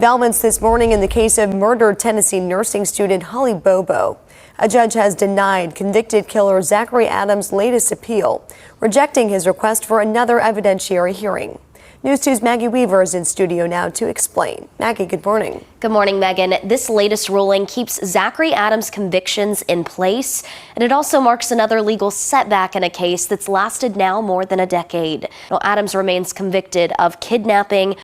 Developments this morning in the case of murdered Tennessee nursing student Holly Bobo. A judge has denied convicted killer Zachary Adams' latest appeal, rejecting his request for another evidentiary hearing. News 2's Maggie Weaver is in studio now to explain. Maggie, good morning. Good morning, Megan. This latest ruling keeps Zachary Adams' convictions in place, and it also marks another legal setback in a case that's lasted now more than a decade. Adams remains convicted of kidnapping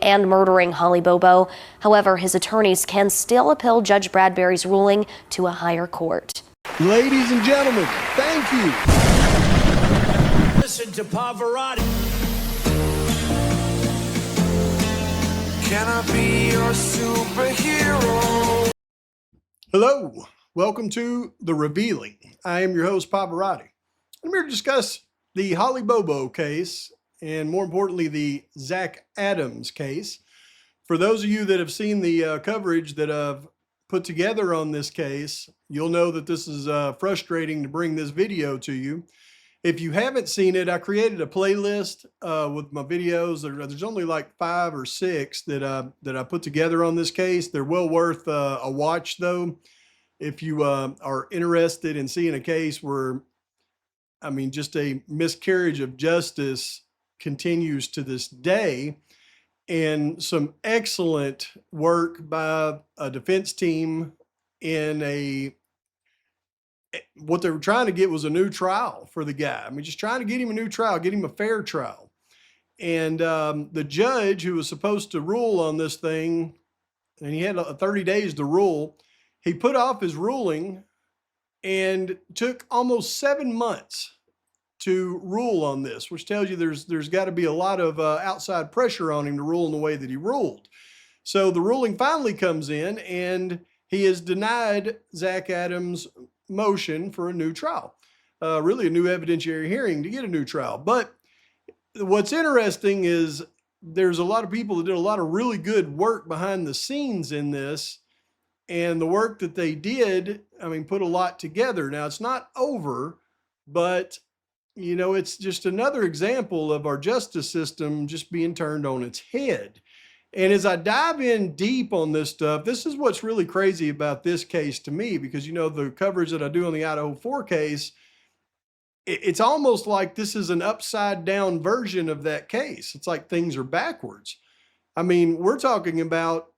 and murdering Holly Bobo. However, his attorneys can still appeal Judge Bradbury's ruling to a higher court. Ladies and gentlemen, thank you. Listen to Pavarotti. Can I be your superhero? Hello, welcome to The Revealing. I am your host, Pavarotti. I'm here to discuss the Holly Bobo case, and more importantly, the Zach Adams case. For those of you that have seen the coverage that I've put together on this case, you'll know that this is frustrating to bring this video to you. If you haven't seen it, I created a playlist with my videos. There's only like 5 or 6 that I put together on this case. They're well worth a watch, though. If you are interested in seeing a case where, I mean, just a miscarriage of justice continues to this day, and some excellent work by a defense team in what they were trying to get was a new trial for the guy. I mean, just trying to get him a new trial, get him a fair trial. And the judge who was supposed to rule on this thing, and he had 30 days to rule, he put off his ruling and took almost 7 months to rule on this, which tells you there's got to be a lot of outside pressure on him to rule in the way that he ruled. So the ruling finally comes in, and he has denied Zach Adams' motion for a new trial, really a new evidentiary hearing to get a new trial. But what's interesting is there's a lot of people that did a lot of really good work behind the scenes in this, and the work that they did, I mean, put a lot together. Now, it's not over, but you know, it's just another example of our justice system just being turned on its head. And as I dive in deep on this stuff, this is what's really crazy about this case to me, because, you know, the coverage that I do on the Idaho 4 case, it's almost like this is an upside down version of that case. It's like things are backwards. I mean, we're talking about,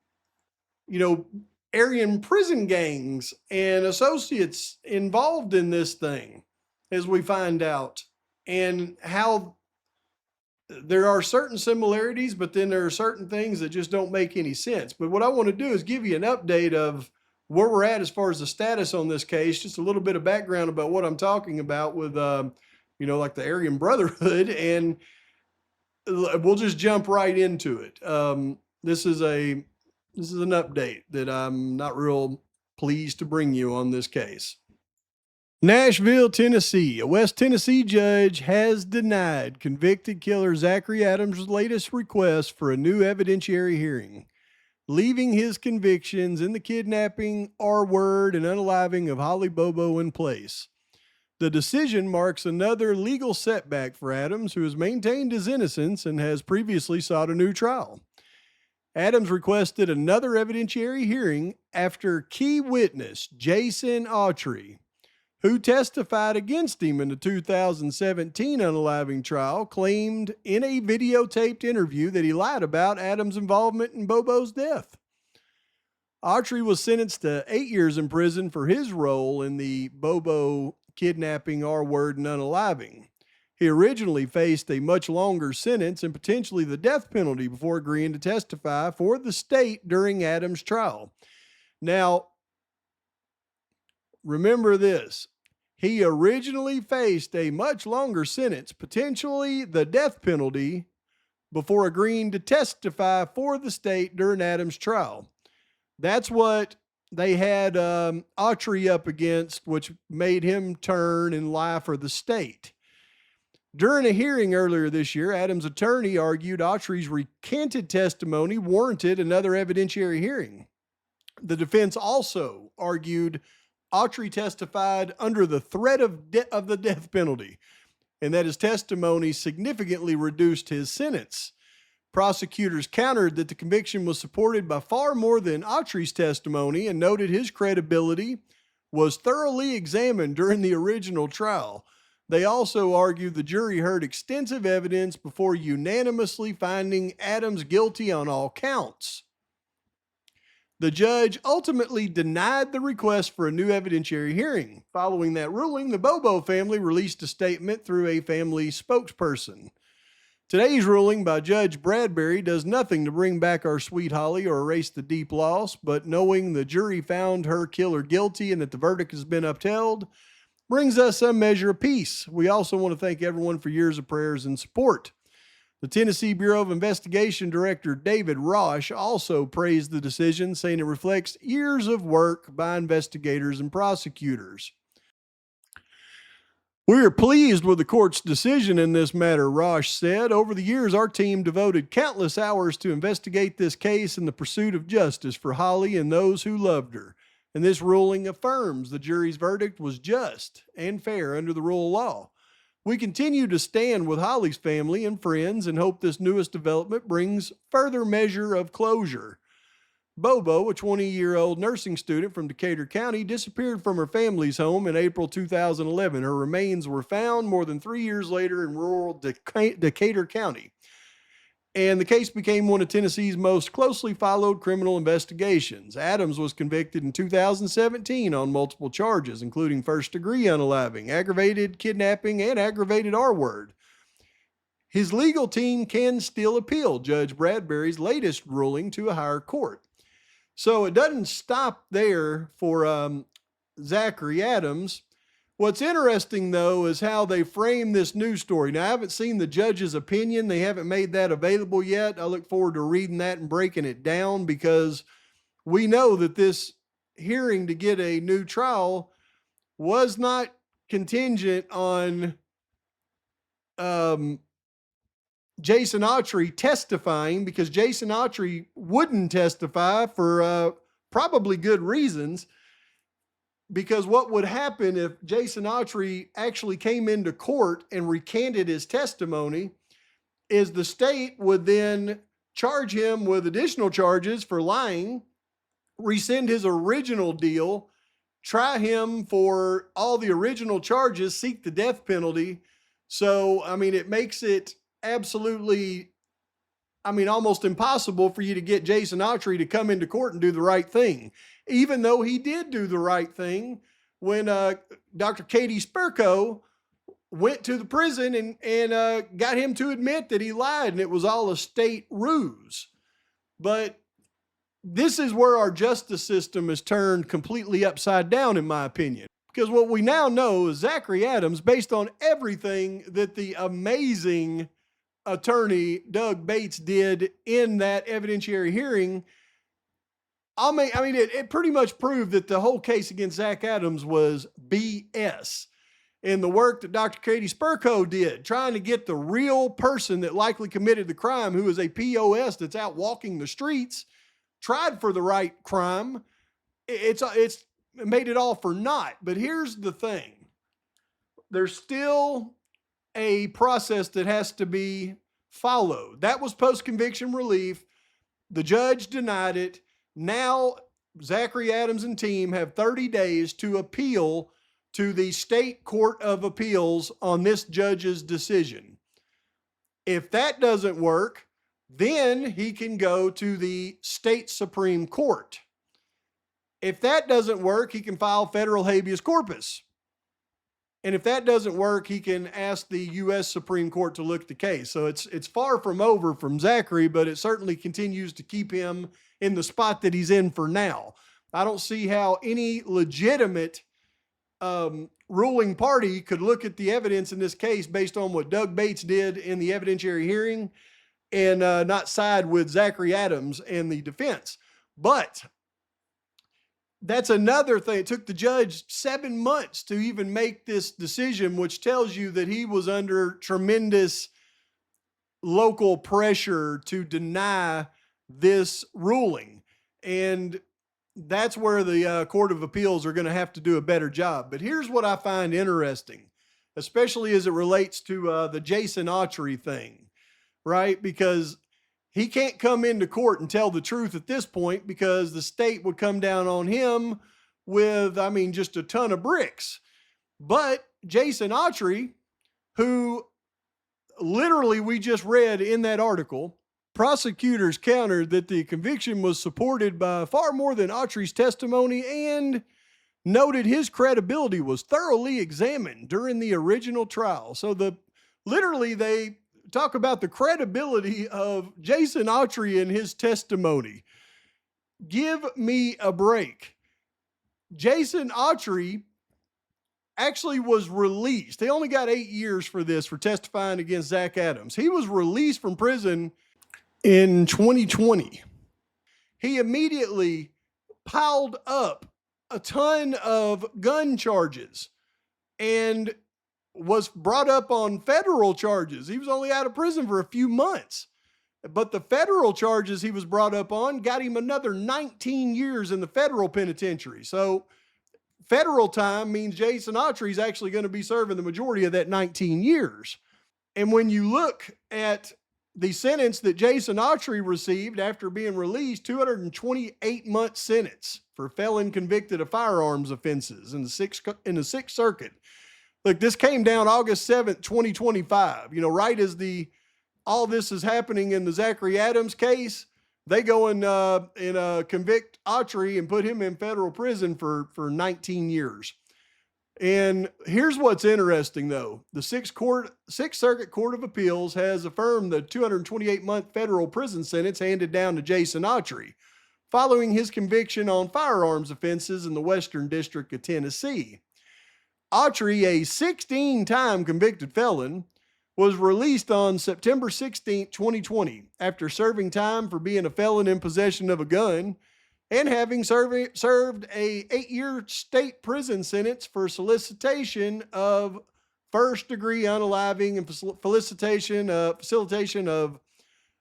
you know, Aryan prison gangs and associates involved in this thing, as we find out, and how there are certain similarities, but then there are certain things that just don't make any sense. But what I want to do is give you an update of where we're at as far as the status on this case, just a little bit of background about what I'm talking about with, you know, like the Aryan Brotherhood, and we'll just jump right into it. This is an update that I'm not real pleased to bring you on this case. Nashville, Tennessee. A West Tennessee judge has denied convicted killer Zachary Adams' latest request for a new evidentiary hearing, leaving his convictions in the kidnapping, R-word, and unaliving of Holly Bobo in place. The decision marks another legal setback for Adams, who has maintained his innocence and has previously sought a new trial. Adams requested another evidentiary hearing after key witness Jason Autry, who testified against him in the 2017 unaliving trial, claimed in a videotaped interview that he lied about Adams' involvement in Bobo's death. Autry was sentenced to 8 years in prison for his role in the Bobo kidnapping, R-word, and unaliving. He originally faced a much longer sentence and potentially the death penalty before agreeing to testify for the state during Adams' trial. Now, remember this, he originally faced a much longer sentence, potentially the death penalty, before agreeing to testify for the state during Adams' trial. That's what they had Autry up against, which made him turn and lie for the state. During a hearing earlier this year, Adams' attorney argued Autry's recanted testimony warranted another evidentiary hearing. The defense also argued Autry testified under the threat of the death penalty, and that his testimony significantly reduced his sentence. Prosecutors countered that the conviction was supported by far more than Autry's testimony and noted his credibility was thoroughly examined during the original trial. They also argued the jury heard extensive evidence before unanimously finding Adams guilty on all counts. The judge ultimately denied the request for a new evidentiary hearing. Following that ruling, the Bobo family released a statement through a family spokesperson. Today's ruling by Judge Bradbury does nothing to bring back our sweet Holly or erase the deep loss, but knowing the jury found her killer guilty and that the verdict has been upheld brings us some measure of peace. We also want to thank everyone for years of prayers and support. The Tennessee Bureau of Investigation Director David Rosh also praised the decision, saying it reflects years of work by investigators and prosecutors. We are pleased with the court's decision in this matter, Rosh said. Over the years, our team devoted countless hours to investigate this case in the pursuit of justice for Holly and those who loved her. And this ruling affirms the jury's verdict was just and fair under the rule of law. We continue to stand with Holly's family and friends and hope this newest development brings further measure of closure. Bobo, a 20-year-old nursing student from Decatur County, disappeared from her family's home in April 2011. Her remains were found more than 3 years later in rural Decatur County. And the case became one of Tennessee's most closely followed criminal investigations. Adams was convicted in 2017 on multiple charges, including first-degree unaliving, aggravated kidnapping, and aggravated R-word. His legal team can still appeal Judge Bradbury's latest ruling to a higher court. So it doesn't stop there for Zachary Adams. What's interesting, though, is how they frame this news story. Now, I haven't seen the judge's opinion. They haven't made that available yet. I look forward to reading that and breaking it down, because we know that this hearing to get a new trial was not contingent on Jason Autry testifying, because Jason Autry wouldn't testify for probably good reasons. Because what would happen if Jason Autry actually came into court and recanted his testimony is the state would then charge him with additional charges for lying, rescind his original deal, try him for all the original charges, seek the death penalty. So, I mean, it makes it absolutely, almost impossible for you to get Jason Autry to come into court and do the right thing. Even though he did do the right thing when Dr. Katie Spurko went to the prison and got him to admit that he lied and it was all a state ruse. But this is where our justice system is turned completely upside down, in my opinion. Because what we now know is Zachary Adams, based on everything that the amazing attorney Doug Bates did in that evidentiary hearing, it pretty much proved that the whole case against Zach Adams was BS. And the work that Dr. Katie Spurko did, trying to get the real person that likely committed the crime, who is a POS that's out walking the streets, tried for the right crime, it's made it all for naught. But here's the thing. There's still a process that has to be followed. That was post-conviction relief. The judge denied it. Now, Zachary Adams and team have 30 days to appeal to the State Court of Appeals on this judge's decision. If that doesn't work, then he can go to the state Supreme Court. If that doesn't work, he can file federal habeas corpus. And if that doesn't work, he can ask the U.S. Supreme Court to look at the case. So it's far from over from Zachary, but it certainly continues to keep him in the spot that he's in for now. I don't see how any legitimate ruling party could look at the evidence in this case based on what Doug Bates did in the evidentiary hearing and not side with Zachary Adams and the defense. But that's another thing. It took the judge 7 months to even make this decision, which tells you that he was under tremendous local pressure to deny this ruling. And that's where the Court of Appeals are going to have to do a better job. But here's what I find interesting, especially as it relates to the Jason Autry thing, right? Because he can't come into court and tell the truth at this point because the state would come down on him with, I mean, just a ton of bricks. But Jason Autry, who literally we just read in that article, prosecutors countered that the conviction was supported by far more than Autry's testimony and noted his credibility was thoroughly examined during the original trial. So literally they talk about the credibility of Jason Autry and his testimony. Give me a break. Jason Autry actually was released. They only got 8 years for this, for testifying against Zach Adams. He was released from prison in 2020. He immediately piled up a ton of gun charges and was brought up on federal charges. He was only out of prison for a few months, but the federal charges he was brought up on got him another 19 years in the federal penitentiary. So federal time means Jason Autry is actually going to be serving the majority of that 19 years. And when you look at the sentence that Jason Autry received after being released, 228-month sentence for felon convicted of firearms offenses in the Sixth Circuit. Look, this came down August 7th, 2025. You know, right as all this is happening in the Zachary Adams case, they go and convict Autry and put him in federal prison for 19 years. And here's what's interesting, though. The Sixth Circuit Court of Appeals has affirmed the 228-month federal prison sentence handed down to Jason Autry following his conviction on firearms offenses in the Western District of Tennessee. Autry, a 16-time convicted felon, was released on September 16, 2020, after serving time for being a felon in possession of a gun and having served a 8-year state prison sentence for solicitation of first-degree unaliving and facilitation of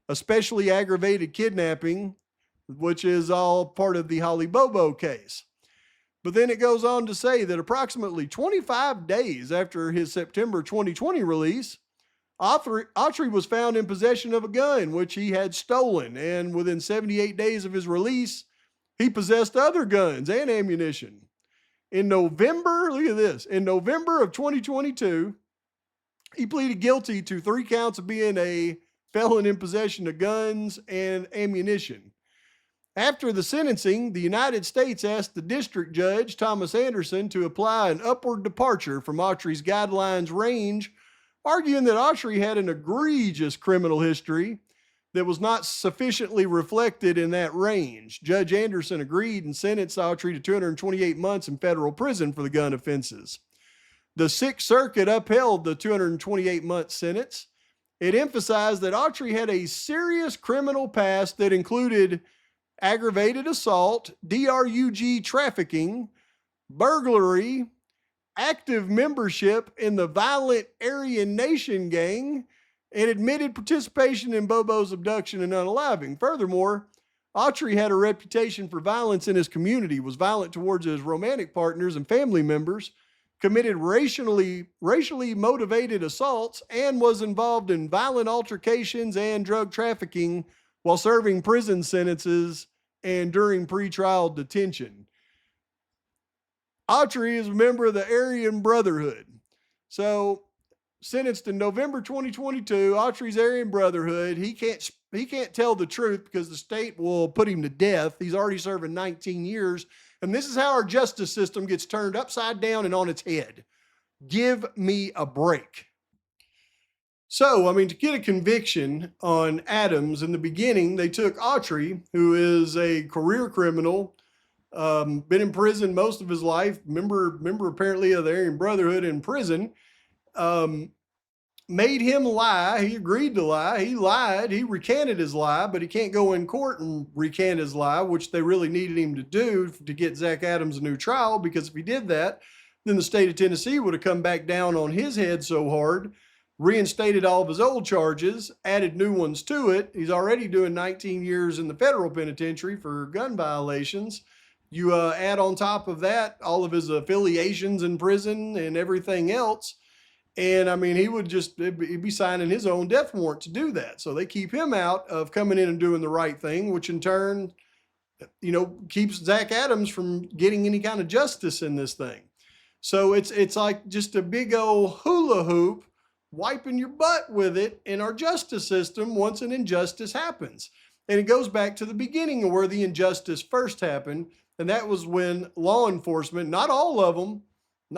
especially aggravated kidnapping, which is all part of the Holly Bobo case. But then it goes on to say that approximately 25 days after his September 2020 release, Autry was found in possession of a gun, which he had stolen. And within 78 days of his release, he possessed other guns and ammunition. In November, look at this, in November of 2022, he pleaded guilty to 3 counts of being a felon in possession of guns and ammunition. After the sentencing, the United States asked the district judge, Thomas Anderson, to apply an upward departure from Autry's guidelines range, arguing that Autry had an egregious criminal history that was not sufficiently reflected in that range. Judge Anderson agreed and sentenced Autry to 228 months in federal prison for the gun offenses. The Sixth Circuit upheld the 228-month sentence. It emphasized that Autry had a serious criminal past that included aggravated assault, DRUG trafficking, burglary, active membership in the violent Aryan Nation gang, and admitted participation in Bobo's abduction and unaliving. Furthermore, Autry had a reputation for violence in his community, was violent towards his romantic partners and family members, committed racially motivated assaults, and was involved in violent altercations and drug trafficking while serving prison sentences and during pretrial detention. Autry is a member of the Aryan Brotherhood. So, sentenced in November 2022, Autry's Aryan Brotherhood, he can't tell the truth because the state will put him to death. He's already serving 19 years. And this is how our justice system gets turned upside down and on its head. Give me a break. So, I mean, to get a conviction on Adams, in the beginning, they took Autry, who is a career criminal, been in prison most of his life, member apparently of the Aryan Brotherhood in prison, made him lie. He agreed to lie. He lied. He recanted his lie, but he can't go in court and recant his lie, which they really needed him to do to get Zach Adams a new trial, because if he did that, then the state of Tennessee would have come back down on his head so hard, reinstated all of his old charges, added new ones to it. He's already doing 19 years in the federal penitentiary for gun violations. You add on top of that all of his affiliations in prison and everything else, And I mean, he'd be signing his own death warrant to do that. So they keep him out of coming in and doing the right thing, which in turn, keeps Zach Adams from getting any kind of justice in this thing. So it's like just a big old hula hoop, wiping your butt with it in our justice system once an injustice happens. And it goes back to the beginning of where the injustice first happened. And that was when law enforcement, not all of them, the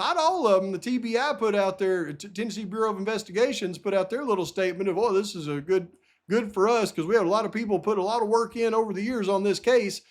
TBI put out their, Tennessee Bureau of Investigations put out their little statement of, oh, this is a good for us because we had a lot of people put a lot of work in over the years on this case,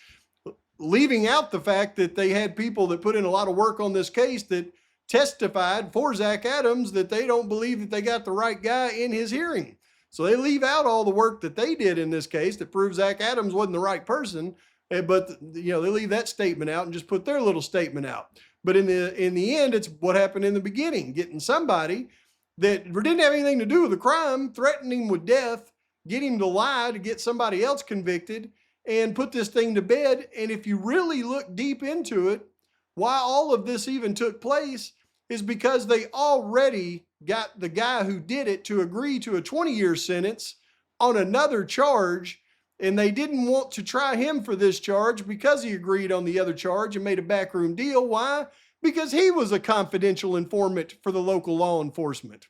leaving out the fact that they had people that put in a lot of work on this case that testified for Zach Adams that they don't believe that they got the right guy in his hearing. So they leave out all the work that they did in this case that proves Zach Adams wasn't the right person. But they leave that statement out and just put their little statement out. But in the end, it's what happened in the beginning, getting somebody that didn't have anything to do with the crime, threatening him with death, get him to lie to get somebody else convicted, and put this thing to bed. And if you really look deep into it, why all of this even took place is because they already got the guy who did it to agree to a 20-year sentence on another charge. And they didn't want to try him for this charge because he agreed on the other charge and made a backroom deal. Why? Because he was a confidential informant for the local law enforcement.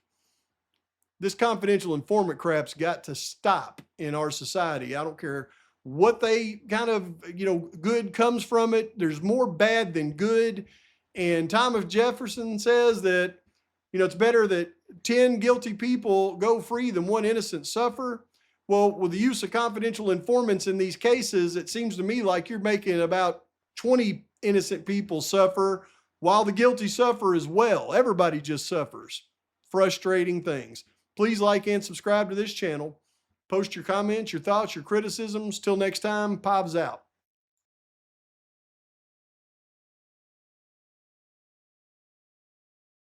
This confidential informant crap's got to stop in our society. I don't care what they kind of, good comes from it. There's more bad than good. And Thomas Jefferson says that, it's better that 10 guilty people go free than one innocent suffer. Well, with the use of confidential informants in these cases, it seems to me like you're making about 20 innocent people suffer while the guilty suffer as well. Everybody just suffers. Frustrating things. Please like and subscribe to this channel. Post your comments, your thoughts, your criticisms. Till next time, Pav's out.